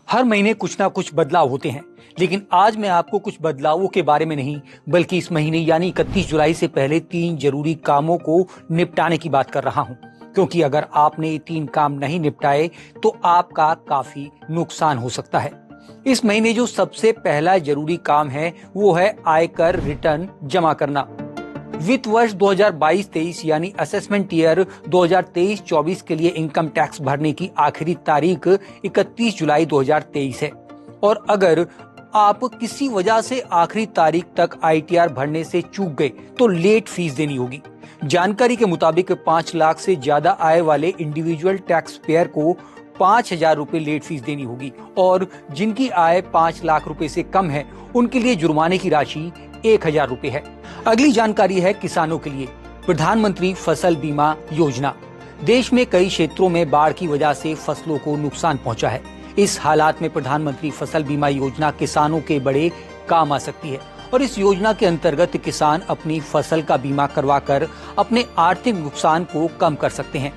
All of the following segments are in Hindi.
हर महीने कुछ ना कुछ बदलाव होते हैं, लेकिन आज मैं आपको कुछ बदलावों के बारे में नहीं बल्कि इस महीने यानी 31 जुलाई से पहले 3 जरूरी कामों को निपटाने की बात कर रहा हूं, क्योंकि अगर आपने ये 3 काम नहीं निपटाए तो आपका काफी नुकसान हो सकता है। इस महीने जो सबसे पहला जरूरी काम है वो है आयकर रिटर्न जमा करना। वित्त वर्ष 2022-23 यानी असेसमेंट ईयर 2023-24 के लिए इनकम टैक्स भरने की आखिरी तारीख 31 जुलाई 2023 है और अगर आप किसी वजह से आखिरी तारीख तक आईटीआर भरने से चूक गए तो लेट फीस देनी होगी। जानकारी के मुताबिक 5 लाख से ज्यादा आय वाले इंडिविजुअल टैक्स पेयर को 5,000 रुपए लेट फीस देनी होगी और जिनकी आय 5 लाख रुपए से कम है उनके लिए जुर्माने की राशि 1,000 रुपए है। अगली जानकारी है किसानों के लिए प्रधानमंत्री फसल बीमा योजना। देश में कई क्षेत्रों में बाढ़ की वजह से फसलों को नुकसान पहुंचा है। इस हालात में प्रधानमंत्री फसल बीमा योजना किसानों के बड़े काम आ सकती है और इस योजना के अंतर्गत किसान अपनी फसल का बीमा करवाकर अपने आर्थिक नुकसान को कम कर सकते हैं।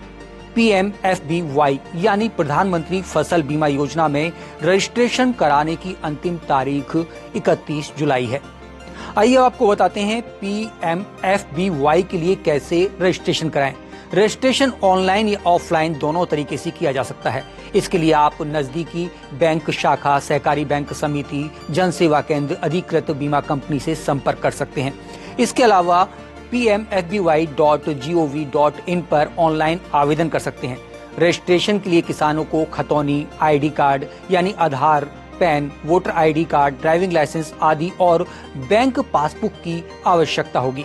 PMFBY यानी प्रधानमंत्री फसल बीमा योजना में रजिस्ट्रेशन कराने की अंतिम तारीख 31 जुलाई है। आइए आपको बताते हैं PMFBY के लिए कैसे रजिस्ट्रेशन कराएं। रजिस्ट्रेशन ऑनलाइन या ऑफलाइन दोनों तरीके से किया जा सकता है। इसके लिए आप नजदीकी बैंक शाखा, सहकारी बैंक समिति, जन सेवा केंद्र, अधिकृत बीमा कंपनी से संपर्क कर सकते हैं। इसके अलावा PMFBY.gov.in पर ऑनलाइन आवेदन कर सकते हैं। रजिस्ट्रेशन के लिए किसानों को खतौनी, ID कार्ड यानी Aadhaar, PAN, voter ID card, driving licence आदि और बैंक पासबुक की आवश्यकता होगी।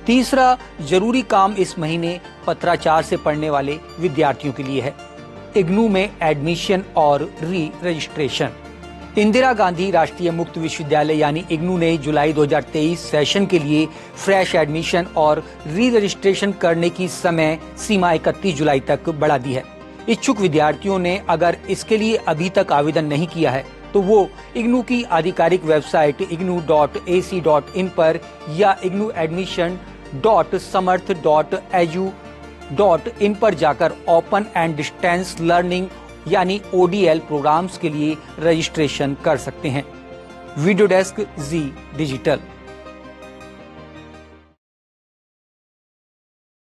तीसरा जरूरी काम इस महीने पत्राचार से पढ़ने वाले विद्यार्थियों के लिए है। इग्नू में एडमिशन और री रजिस्ट्रेशन। इंदिरा गांधी राष्ट्रीय मुक्त विश्वविद्यालय यानी इग्नू ने जुलाई 2023 सेशन के लिए फ्रेश एडमिशन और री रजिस्ट्रेशन करने की समय सीमा 31 जुलाई तक बढ़ा दी है। इच्छुक विद्यार्थियों ने अगर इसके लिए अभी तक आवेदन नहीं किया है तो वो इग्नू की आधिकारिक वेबसाइट ignu.ac.in पर या ignuadmission.samarth.edu.in पर जाकर ओपन एंड डिस्टेंस लर्निंग यानी ODL प्रोग्राम्स के लिए रजिस्ट्रेशन कर सकते हैं। वीडियो डेस्क जी डिजिटल।